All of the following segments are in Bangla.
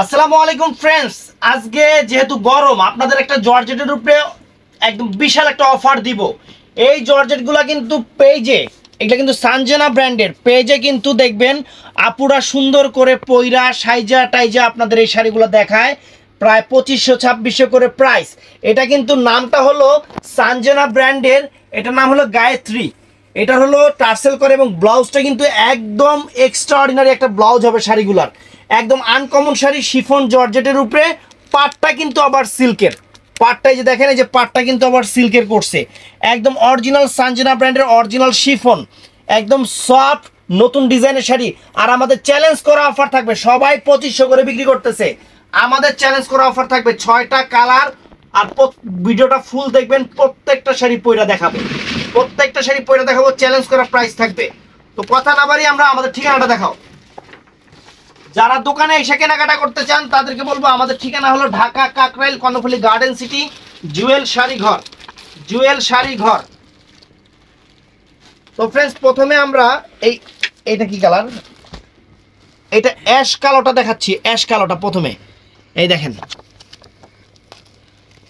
আসসালামু আলাইকুম ফ্রেন্ডস, আজকে যেহেতু গরম আপনাদের একটা জর্জেটের উপরে একদম বিশাল একটা অফার দিব। এই জর্জেটগুলো কিন্তু পেজে, এগুলো কিন্তু সানজানা ব্র্যান্ডের পেজে কিন্তু দেখবেন আপুরা সুন্দর করে পয়রা সাইজা টাইজা আপনাদের এই শাড়িগুলো দেখায় প্রায় 2500-2600 করে প্রাইস। এটা কিন্তু নামটা হলো সানজানা ব্র্যান্ডের, এটার নাম হলো গায়ত্রী। এটা হলো টার্সেল করে এবং ব্লাউজটা কিন্তু একদম এক্সট্রাঅর্ডিনারি একটা ব্লাউজ হবে শাড়িগুলার, একদম আনকমন শাড়ি, শিফন জর্জেটের উপরে। পাটটা কিন্তু আবার সিল্কের, পাটটাই যে দেখেন এই যে পাটটা কিন্তু আবার সিল্কের করছে, একদম অরিজিনাল সানজানা ব্র্যান্ডের অরিজিনাল শিফন, একদম সফট নতুন ডিজাইনের শাড়ি। আর আমাদের চ্যালেঞ্জ করা অফার থাকবে, সবাই 2500 করে বিক্রি করতেছে, আমাদের চ্যালেঞ্জ করা অফার থাকবে 6টা কালার। আর ভিডিওটা ফুল দেখবেন, প্রত্যেকটা শাড়ি পয়রা দেখাবে, প্রত্যেকটা শাড়ি পয়রা দেখাবো, চ্যালেঞ্জ করা প্রাইস থাকবে। তো কথা না বাড়ি আমরা আমাদের ঠিকানাটা দেখাও। যারা দোকানে এসে কেনাকাটা করতে চান তাদেরকে বলবো আমাদের ঠিকানা হলো ঢাকা কাকরাইল কর্ণফুলী গার্ডেন সিটি, জুয়েল শাড়ি ঘর, জুয়েল শাড়ি ঘর। তো ফ্রেন্ডস প্রথমে আমরা এইটা কি কালার, এটা অ্যাশ কালোটা দেখাচ্ছি, অ্যাশ কালোটা প্রথমে। এই দেখেন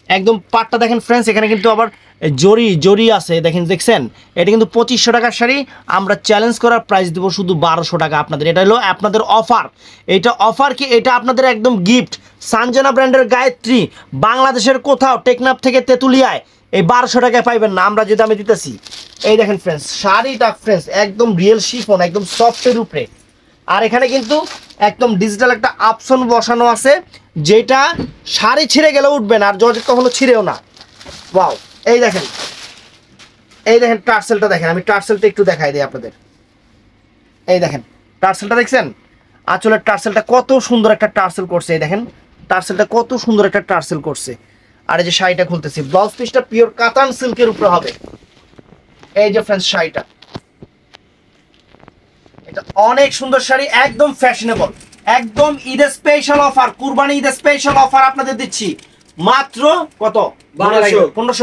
একদম পাটটা দেখেন ফ্রেন্ডস, এখানে কিন্তু আবার জরি জরি আছে, দেখেন দেখছেন। এটা কিন্তু 2500 টাকার শাড়ি, আমরা চ্যালেঞ্জ করার প্রাইস দেবো শুধু 1200 টাকা আপনাদের। এটা হলো আপনাদের অফার, এটা অফার কি, এটা আপনাদের একদম গিফট। সানজানা ব্র্যান্ডের গায়ত্রী বাংলাদেশের কোথাও টেকনাফ থেকে তেঁতুলিয়ায় এই 1200 টাকায় পাইবেন না, আমরা যে দামে দিতেছি। এই দেখেন ফ্রেন্ডস শাড়িটা ফ্রেন্ডস একদম রিয়েল শিফন, একদম সফটের উপরে। আর এখানে কিন্তু একদম ডিজিটাল একটা অপশন বসানো আছে, যেটা শাড়ি ছিঁড়ে গেলে উঠবে না, আর জর্জেট কখনো ছিঁড়েও না। ওয়াও, এই দেখেন, এই দেখেন টার্সেলটা দেখেন, আমি টার্সেলটা একটু দেখাই দিই আপনাদের। এই দেখেন টার্সেলটা দেখছেন, আঁচলের টার্সেলটা কত সুন্দর একটা টার্সেল করছে, এই দেখেন টার্সেলটা কত সুন্দর একটা টার্সেল করছে। আর এই যে শাড়িটা খুলতেছি, ব্লাউজ পিসটা পিওর কাতান সিল্কের উপরে হবে। এই যে ফ্রেন্ডস শাড়িটা, এটা অনেক সুন্দর শাড়ি, একদম ফ্যাশনেবল, একদম ঈদের স্পেশাল অফার, কুরবানি ঈদের স্পেশাল অফার আপনাদের দিচ্ছি মাত্র কত, 1500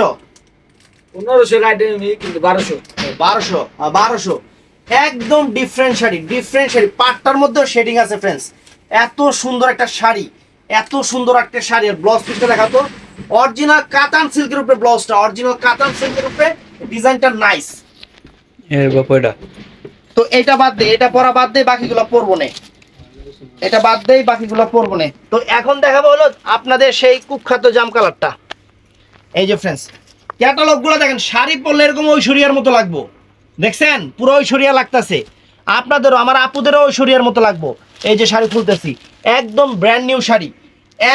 একদম ডিফারেন্ট শাড়ি, ডিফারেন্ট শাড়ি, পাটটার মধ্যেও শেডিং আছে ফ্রেন্ডস। এত সুন্দর একটা শাড়ি, এত সুন্দর একটা শাড়ি। আর ব্লাউজ পিসটা দেখাতো, অরিজিনাল কাতান সিল্কের উপরে ব্লাউজটা, অরিজিনাল কাতান সিল্কের উপরে, ডিজাইনটা নাইস। এর বাপটা তো এটা বাদ দে, এটা পরা বাদ দে, বাকিগুলো পরবো না, এটা বাদ দেই, বাকিগুলো পরবো না। তো এখন দেখাবো হলো আপনাদের সেই কুখ্যাত জাম কালারটা। এই যে ফ্রেন্ডস ক্যাটালগ গুলো দেখেন, শাড়ি পরলে এরকম ঐশ্বরিয়ার মতো লাগবো, দেখছেন পুরো ঐশ্বরিয়া লাগতেছে। আপনাদেরও, আমার আপুদেরও ঐশ্বরিয়ার মতো লাগবো। এই যে শাড়ি খুলতেছি, একদম ব্র্যান্ড নিউ শাড়ি,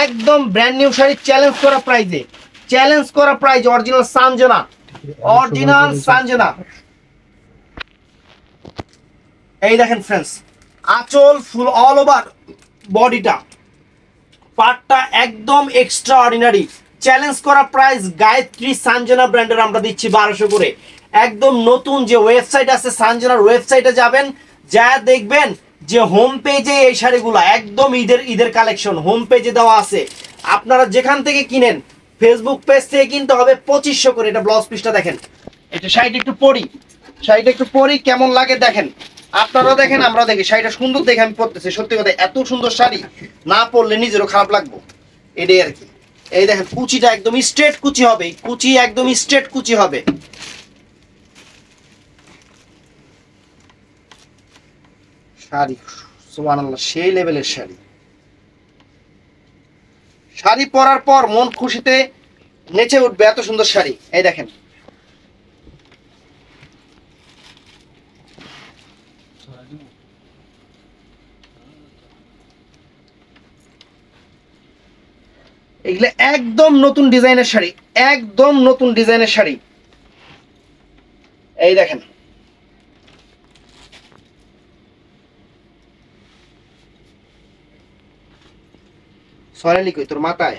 একদম ব্র্যান্ড নিউ শাড়ি, চ্যালেঞ্জ করা প্রাইজে, চ্যালেঞ্জ করা প্রাইজে, অরিজিনাল সানজানা, অরিজিনাল সানজানা। এই দেখেন ফ্রেন্ডস আঁচল ফুল অল ওভার বডিটা, পাটটা একদম এক্সট্রা অর্ডিনারি, চ্যালেঞ্জ করা প্রাইস। গায়ত্রী সানজানা ব্র্যান্ডের আমরা দিচ্ছি 1200 করে। একদম নতুন যে ওয়েবসাইট আছে সানজানার, ওয়েবসাইটে যাবেন, যা দেখবেন যে হোম পেজে এই শাড়িগুলো একদম ঈদের কালেকশন হোম পেজে দেওয়া আছে। আপনারা যেখান থেকে কিনেন, ফেসবুক পেজ থেকে কিনতে হবে 2500 করে। এটা ব্লাউজ পিসটা দেখেন, এটা শাড়িটা একটু পরি, শাড়িটা একটু পরি কেমন লাগে দেখেন, আপনারা দেখেন আমরা দেখি। শাড়িটা সুন্দর দেখে আমি পরতেছি, সত্যি কথা এত সুন্দর শাড়ি না পরলে নিজেরও খারাপ লাগবো, এটাই আর কি। এই দেখেন কুচিটা একদম স্ট্রেট কুচি হবে, কুচি একদম স্ট্রেট কুচি হবে। শাড়ি সুবহানাল্লাহ সেই লেভেলের শাড়ি, শাড়ি পরার পর মন খুশিতে নেচে উঠবে, এত সুন্দর শাড়ি। এই দেখেন এগুলো একদম নতুন ডিজাইনের শাড়ি, একদম নতুন ডিজাইনের শাড়ি। এই দেখেন সরেলি কই তোর মাথায়।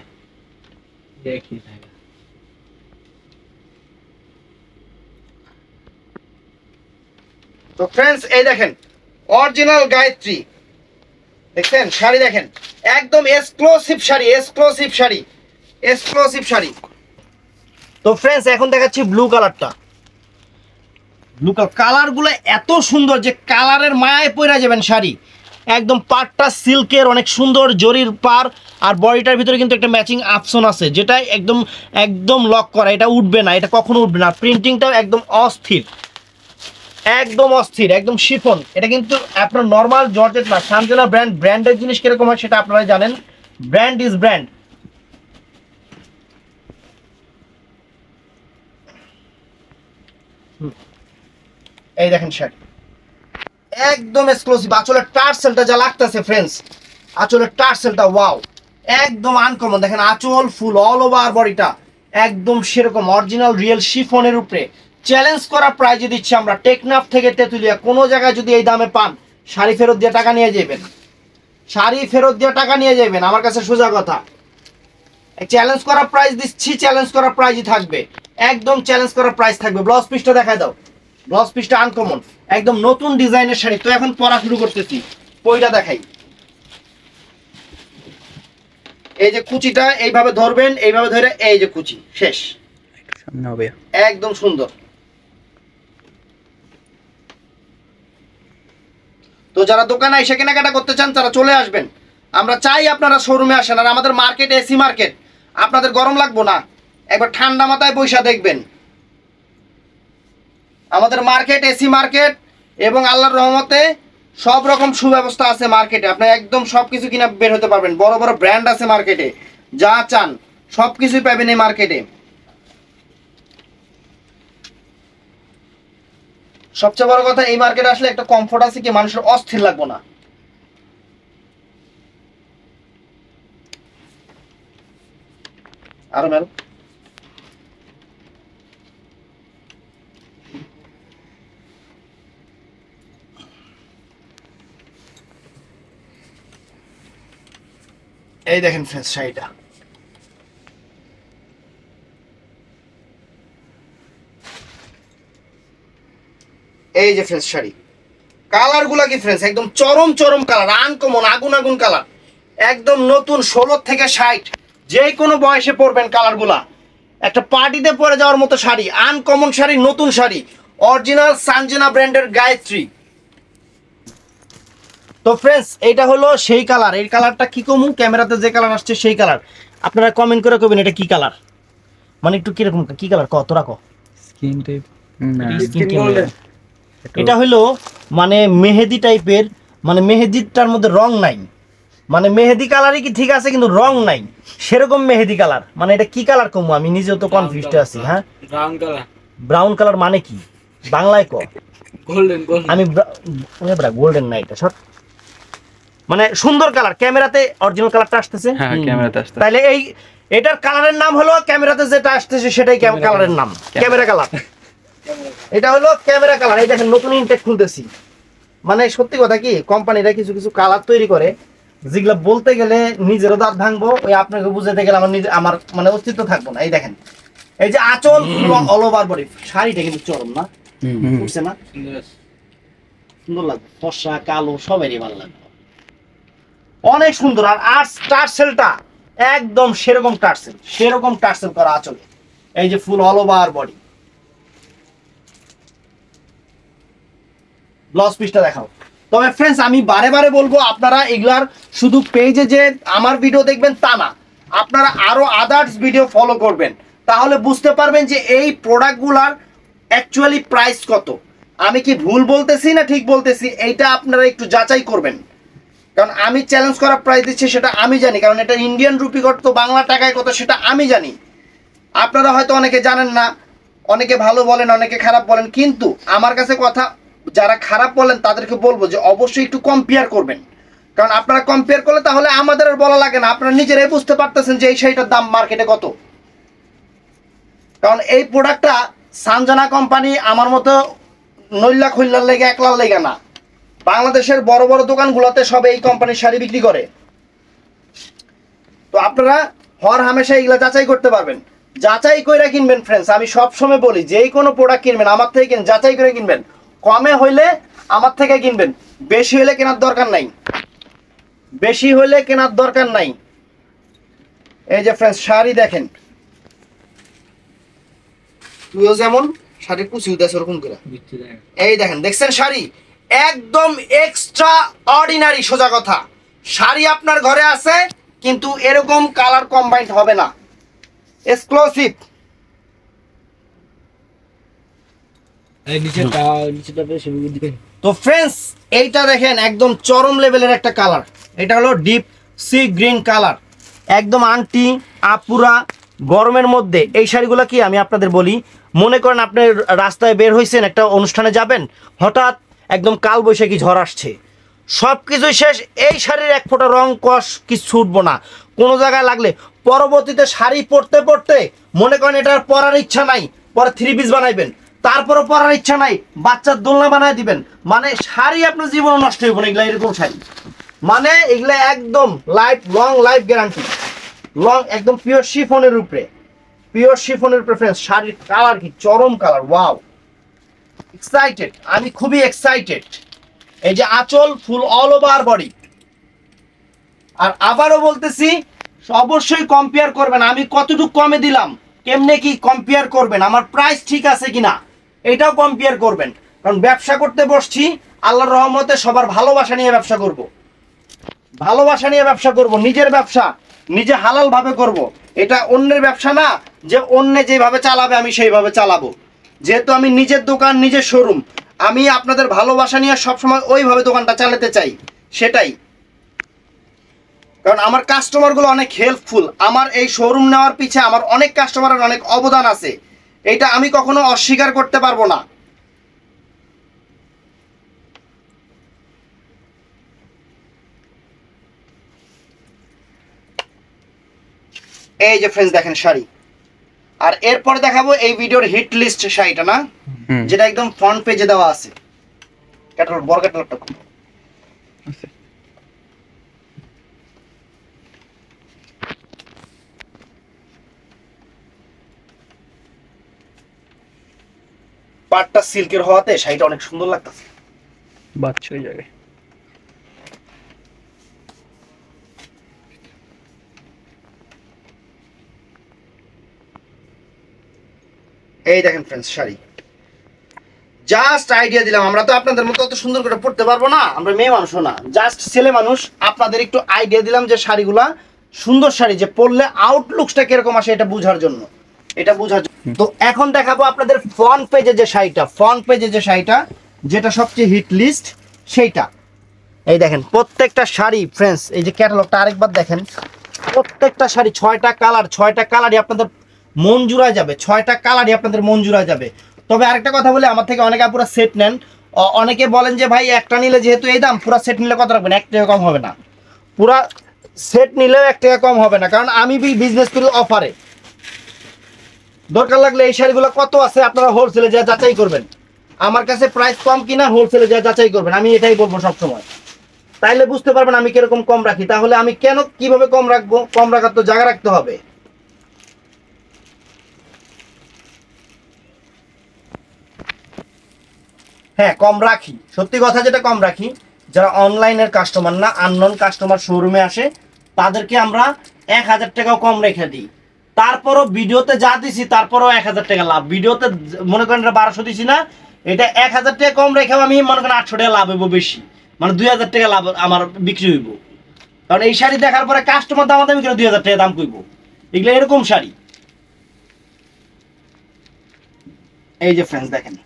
তো ফ্রেন্ডস এই দেখেন অরিজিনাল গায়ত্রী, দেখছেন শাড়ি দেখেন একদম exclusive sari, exclusive sari, exclusive sari. তো ফ্রেন্ডস এখন দেখাচ্ছি ব্লু কালারটা, ব্লু কালার, কালারগুলো এত সুন্দর যে কালারের মায়ায় পরে যাবেন শাড়ি। একদম পাড়টা সিল্কের, অনেক সুন্দর জরির পার, আর বডিটার ভিতরে কিন্তু একটা ম্যাচিং আপশন আছে, যেটা একদম একদম লক করা, এটা উঠবে না, এটা কখনো উঠবে না। প্রিন্টিংটাও একদম অস্থির, একদম অস্থির, একদম শিফন। এটা কিন্তু আপনার নর্মাল জর্জেট না, সানজেনা ব্র্যান্ডের জিনিস কিরকম হয় সেটা আপনারা জানেন। Brand is brand. এই দেখেন শাড়ি একদম এক্সক্লুসিভ। আঁচলের টার্সেলটা যা লাগতেছে ফ্রেন্ডস, আঁচলের টার্সেলটা ওয়াও, একদম আনকমন। দেখেন আঁচল ফুল অল ওভার বডিটা একদম সেরকম অরিজিনাল রিয়েল শিফনের উপরে। চ্যালেঞ্জ করা প্রাইজে দিচ্ছি আমরা, টেকনাফ থেকে তেঁতুলিয়া। কোনো জায়গায় যদি এই দামে পান, শাড়ি ফেরত দিয়ে টাকা নিয়ে যাবেন, শাড়ি ফেরত দিয়ে টাকা নিয়ে যাবেন, আমার কাছে সোজা কথা। চ্যালেঞ্জ করা প্রাইস দিচ্ছি, চ্যালেঞ্জ করা প্রাইজই থাকবে, একদম চ্যালেঞ্জ করা প্রাইস থাকবে। ব্লাউজ পিসটা দেখায় দাও, ব্লাউজ পিসটা আনকমন, একদম নতুন ডিজাইনের শাড়ি। তো এখন পরা শুরু করতেছি, পইটা দেখাই। এই যে কুচিটা এইভাবে ধরবেন, এইভাবে ধরে এই যে কুচি শেষ, সামনে হবে একদম সুন্দর। তো যারা দোকানে এসে কেনাকাটা করতে চান তারা চলে আসবেন। আমরা চাই আপনারা শোরুমে আসেন। আর আমাদের মার্কেট এসি মার্কেট, আপনাদের গরম লাগবো না, একবার ঠান্ডা মাথায় বৈশা দেখবেন। আমাদের মার্কেট এসি মার্কেট, এবং আল্লাহর রহমতে সব রকম সুব্যবস্থা আছে মার্কেটে। আপনি একদম সব কিছু কিনা বের হতে পারবেন, বড় বড় ব্র্যান্ড আছে মার্কেটে, যা চান সব কিছুই পাবেন এই মার্কেটে। সবচেয়ে বড় কথা, এই মার্কেটে আসলে একটা কমফোর্ট আছে কি, মানুষের অস্থির লাগবো না। আরো মেল এই দেখেন ফ্রেন্ডস শাড়িটা, এই যে ফ্রেন্ডস শাড়ি। কালার গুলা কি ফ্রেন্ডস একদম চরম চরম কালার, আনকমন, আগুন আগুন কালার, একদম নতুন 16 থেকে 60 যে কোনো বয়সে পরবেন। কালার গুলা একটা পার্টিতে পরে যাওয়ার মতো শাড়ি, আনকমন শাড়ি, নতুন শাড়ি, অরিজিনাল সানজেনা ব্র্যান্ডের গায়ত্রী। তো ফ্রেন্ডস এইটা হলো সেই কালার। এই কালারটা কি কমু, ক্যামেরাতে যে কালার আসছে সেই কালার। আপনারা কমেন্ট করে কবেন এটা কি কালার, মানে একটু কিরকম কি কালার কত রাখো। স্কিন টাইপ এটা হলো মানে মেহেদি টাইপের, মানে মেহেদিটার মধ্যে রং নাই, মানে মেহেদি কালারই কি ঠিক আছে কিন্তু রং নাই, সেরকম মেহেদি কালার। মানে এটা কি কালার কমু, আমি নিজেও তো কনফিউজড আছি। হ্যাঁ ব্রাউন কালার। ব্রাউন কালার মানে কি বাংলায় ক? Golden golden. আমি গোল্ডেন না, এটা শর্ট, মানে সুন্দর কালার। ক্যামেরাতে অরিজিনাল কালারটা আসতেছে, হ্যাঁ ক্যামেরাতে আসছে। তাহলে এই এটার কালারের নাম হলো, ক্যামেরাতে যেটা আসতেছে সেটাই কালারের নাম, ক্যামেরা কালার। এটা হলো ক্যামেরা কালার। এই দেখেন নতুন ইনটেক খুলতেছি। মানে সত্যি কথা কি, কোম্পানিরা কিছু কিছু কালার তৈরি করে যেগুলো বলতে গেলে নিজেরও দাঁত ভাঙবো, ওই আপনাকে বুঝাতে গেলে আমার মানে অস্তিত্ব থাকবো না। এই দেখেন, এই যে আঁচল অল ওভার বডি, শাড়িটা কিন্তু চরম না, বুঝছে না, সুন্দর লাগবে, ফর্সা কালো সবারই ভালো লাগবে, অনেক সুন্দর। আর টার্সেলটা একদম সেরকম টার্সেল, সেরকম টার্সেল করা আঁচলে। এই যে ফুল অল ওভার বডি। ব্লাউজ পিসটা দেখাও। তবে ফ্রেন্ডস আমি বারে বারে বলবো, আপনারা এগুলার শুধু পেজে যে আমার ভিডিও দেখবেন তা না, আপনারা আরো আদার্স ভিডিও ফলো করবেন, তাহলে বুঝতে পারবেন যে এই প্রোডাক্টগুলার অ্যাকচুয়ালি প্রাইস কত। আমি কি ভুল বলতেছি না ঠিক বলতেছি, এইটা আপনারা একটু যাচাই করবেন। কারণ আমি চ্যালেঞ্জ করা প্রাইস দিচ্ছি সেটা আমি জানি, কারণ এটা ইন্ডিয়ান রুপি কত, বাংলা টাকায় কত সেটা আমি জানি। আপনারা হয়তো অনেকে জানেন না, অনেকে ভালো বলেন, অনেকে খারাপ বলেন, কিন্তু আমার কাছে কথা, যারা খারাপ বলেন তাদেরকে বলবো যে অবশ্যই একটু কম্পেয়ার করবেন। কারণ আপনারা কম্পেয়ার করলে তাহলে আমাদের আর বলা লাগে না, আপনারা নিজেরাই বুঝতে পারতেছেন যে এই শাড়িটার দাম মার্কেটে কত। কারণ এই প্রোডাক্টটা সানজানা কোম্পানি আমার মতো নইল্লা খুল্লার লেগে একলার লেগে না, বাংলাদেশের বড় বড় দোকানগুলোতে সব এই কোম্পানির শাড়ি বিক্রি করে। তো আপনারা হর হামেশা এগুলা যাচাই করতে পারবেন, যাচাই করে কিনবেন ফ্রেন্ডস। আমি সবসময় বলি যেই কোনো প্রোডাক্ট কিনবেন আমার থেকে কিনবেন, যাচাই করে কিনবেন। কমে হইলে আমার থেকে কিনবেন, বেশি হলে কেনার দরকার নাই, বেশি হলে কেনার দরকার নাই। এই যে ফ্রেন্ডস শাড়ি দেখেন, তুইও যেমন শাড়ি কুচি উঠেছে ওরকম করে। এই দেখেন, দেখছেন শাড়ি একদম এক্সট্রা অর্ডিনারি, সোজা কথা। শাড়ি আপনার ঘরে আছে কিন্তু এরকম কালার কম্বাইন্ড হবে না, এক্সক্লুসিভ। এই নিচেটা দিকে। তো ফ্রেন্ডস এইটা দেখেন একদম চরম লেভেলের একটা কালার, এটা হলো ডিপ সি গ্রিন কালার, একদম আন্টি আপুরা গরমের মধ্যে এই শাড়িগুলো কি আমি আপনাদের বলি, মনে করেন আপনি রাস্তায় বের হয়েছেন, একটা অনুষ্ঠানে যাবেন, হঠাৎ একদম কালবৈশাখী ঝড় আসছে, সব কিছুই শেষ, এই শাড়ির এক ফোঁটা রং কষ কিছু ছুটবো না কোনো জায়গায় লাগলে, পরবর্তীতে শাড়ি পরতে পরতে মনে করেন এটার পরার ইচ্ছা নাই, পরে থ্রি পিস বানাইবেন, তারপরও পরার ইচ্ছা নাই, বাচ্চার দোলনা বানায় দিবেন, মানে শাড়ি আপনার জীবন নষ্ট হইব না এগুলা, এরকম শাড়ি মানে এগুলা একদম life long, life guarantee, long, একদম পিওর শিফনের উপরে, পিওর শিফনের প্রেফারেন্স। শাড়ির কালার কি চরম কালার, ওয়াও, এক্সাইটেড, আমি খুবই এক্সাইটেড। এই যে আঁচল ফুল অল ওভার বডি, আর আবারও বলতেছি অবশ্যই কম্পেয়ার করবেন, আমি কতটুকু কমে দিলাম, কেমনে কি কম্পেয়ার করবেন, আমার প্রাইস ঠিক আছে কিনা এটাও কম্পেয়ার করবেন, কারণ ব্যবসা করতে বসছি আল্লাহর রহমতে সবার ভালোবাসা নিয়ে ব্যবসা করব, ভালোবাসা নিয়ে ব্যবসা করব, নিজের ব্যবসা নিজে হালাল ভাবে করব, এটা অন্যের ব্যবসা না যে অন্য যেভাবে চালাবে আমি সেইভাবে চালাবো, যেহেতু আমি নিজের দোকান নিজের শোরুম, আমি আপনাদের ভালোবাসা নিয়ে সবসময় ওইভাবে দোকানটা চালাতে চাই, সেটাই, কারণ আমার কাস্টমারগুলো অনেক হেল্পফুল, আমার এই শোরুম নেওয়ার পিছে আমার অনেক কাস্টমারের অনেক অবদান আছে, এটা আমি কখনো অস্বীকার করতে পারবো না। এই যে ফ্রেন্ডস দেখেন শাড়ি, আর এরপরে দেখাবো এই ভিডিওর হিট লিস্ট শাড়িটা না, যেটা একদম ফ্রন্ট পেজে দেওয়া আছে, ক্যাটালগ, বড় ক্যাটালগটা আছে। পাটটা সিল্কের হওয়াতে শাড়িটা অনেক সুন্দর লাগতেছে। বাচ্চা ওই জায়গায়। এই দেখেন ফ্রেন্ডস শাড়ি, জাস্ট আইডিয়া দিলাম, আমরা তো আপনাদের মতো অত সুন্দর করে পড়তে পারবো না, আমরা মেয়ে মানুষও না, জাস্ট ছেলে মানুষ, আপনাদের একটু আইডিয়া দিলাম যে শাড়িগুলা সুন্দর শাড়ি, যে পরলে আউটলুকসটা কিরকম আসে এটা বোঝার জন্য, এটা বোঝার জন্য। তো এখন দেখাবো আপনাদের ফ্রন্ট পেজে যে শাড়িটা, ফ্রন্ট পেজে যে শাড়িটা যেটা সবচেয়ে হিট লিস্ট সেইটা। এই দেখেন প্রত্যেকটা শাড়ি ফ্রেন্ডস, এই যে ক্যাটালগটা আরেকবার দেখেন, প্রত্যেকটা শাড়ি 6টা কালার, 6টা কালারই আপনাদের মন জুড়ায় যাবে, 6টা কালারই আপনাদের মন জুড়ায় যাবে। তবে আরেকটা কথা বলি, আমার থেকে অনেকে পুরো সেট নেন, অনেকে বলেন যে ভাই একটা নিলে যেহেতু এই দাম, পুরো সেট নিলে কত রাখবেন, 1 টাকা কম হবে না, পুরা সেট নিলেও 1 টাকা কম হবে না, কারণ আমি বিজনেস করি অফারে, দরকার লাগলে এই শাড়িগুলো কত আছে আপনারা হোলসেলে যা যাচাই করবেন, আমার কাছে প্রাইস কম কিনা হোলসেলে যা যাচাই করবেন, আমি এটাই বলবো সবসময়, তাইলে বুঝতে পারবেন আমি কিরকম কম রাখি, তাহলে আমি কেন কিভাবে কম রাখবো, কম রাখার তো জায়গা রাখতে হবে। হ্যাঁ কম রাখি, সত্যি কথা যেটা কম রাখি, যারা অনলাইনের কাস্টমার না, আননোন কাস্টমার শোরুমে আসে তাদেরকে আমরা 1000 টাকাও কম রেখে দিই, তারপরও ভিডিওতে যা দিছি তারপরও 1000 টাকা লাভ, ভিডিওতে মনে করেন 1200 দিছি না, এটা 1000 টাকা কম রেখেও আমি মনে করেন 800 টাকা লাভ হইব বেশি, মানে 2000 টাকা লাভ আমার বিক্রি হইব, কারণ এই শাড়ি দেখার পরে কাস্টমার দাম দামি কেন 2000 টাকা দাম কইব, এগুলো এরকম শাড়ি। এই যে ফ্রেন্ডস দেখেন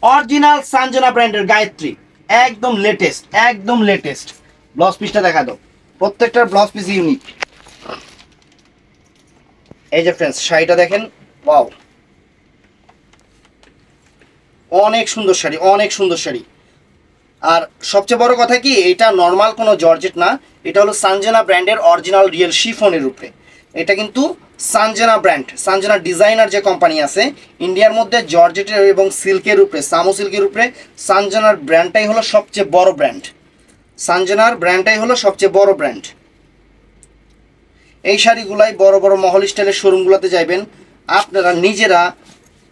অরিজিনাল সানজানা ব্র্যান্ডের গায়ত্রী, একদম লেটেস্ট, একদম লেটেস্ট। ব্লাউজ পিসটা দেখা দাও, প্রত্যেকটার ব্লাউজ পিস ইউনিক। এই যে ফ্রেন্ডস শাড়িটা দেখেন, ওয়াও, অনেক সুন্দর শাড়ি, অনেক সুন্দর শাড়ি। আর সবচেয়ে বড় কথা কি, এটা নর্মাল কোনো জর্জেট না, এটা হলো সানজানা ব্র্যান্ডের অরিজিনাল রিয়েল শিফনের উপরে, এটা কিন্তু সানজানা ব্র্যান্ড, সানজানা ডিজাইনার যে কোম্পানি আছে ইন্ডিয়ার মধ্যে জর্জেটের এবং সিল্কের উপরে, সামো সিল্কের উপরে সানজানার ব্র্যান্ডটাই হলো সবচেয়ে বড় ব্র্যান্ড, সানজানার ব্র্যান্ডটাই হলো সবচেয়ে বড় ব্র্যান্ড। এই শাড়িগুলাই বড় বড় মহল স্টাইলের শোরুমগুলোতে যাইবেন আপনারা নিজেরা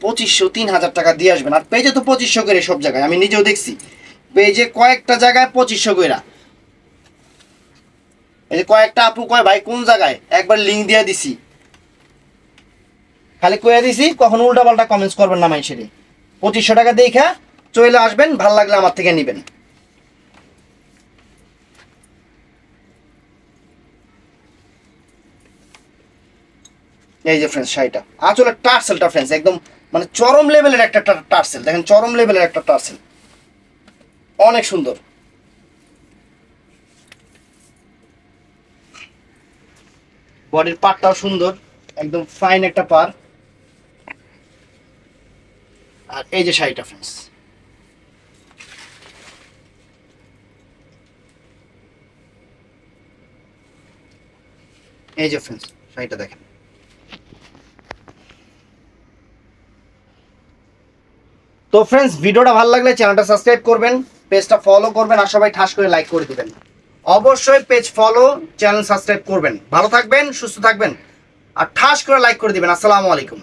2500-3000 টাকা দিয়ে আসবেন, আর পেজে তো 2500 করে সব জায়গায়, আমি নিজেও দেখছি পেজে কয়েকটা জায়গায় 2500 কইরা, এই যে কয়েকটা আপু কয় ভাই কোন জায়গায়, একবার লিঙ্ক দিয়ে দিছি, খালি কয়ে দিছি, কখনো উল্টা পাল্টা কমেন্টস করবেন না, মানুষের 2500 টাকা দেখা চলে আসবেন, ভালো লাগলে আমার থেকে নেবেন। এই যে ফ্রেন্ডস শাড়িটা, আসলে টার্সেলটা ফ্রেন্ডস একদম মানে চরম লেভেলের একটা টার্সেল, দেখেন চরম লেভেলের একটা টার্সেল, অনেক সুন্দর। বডির পাটটাও সুন্দর, একদম ফাইন একটা পার। আর এই যে শাড়িটা ফ্রেন্ডস, এই যে ফ্রেন্ডস শাড়িটা দেখেন। তো ফ্রেন্ডস ভিডিওটা ভালো লাগলে চ্যানেলটা সাবস্ক্রাইব করবেন, পেজটা ফলো করবেন, আর সবাই ঠাস করে লাইক করে দিবেন। অবশ্যই পেজ ফলো, চ্যানেল সাবস্ক্রাইব করবেন। ভালো থাকবেন, সুস্থ থাকবেন, আর ঠাস করে লাইক করে দিবেন। আসসালামু আলাইকুম।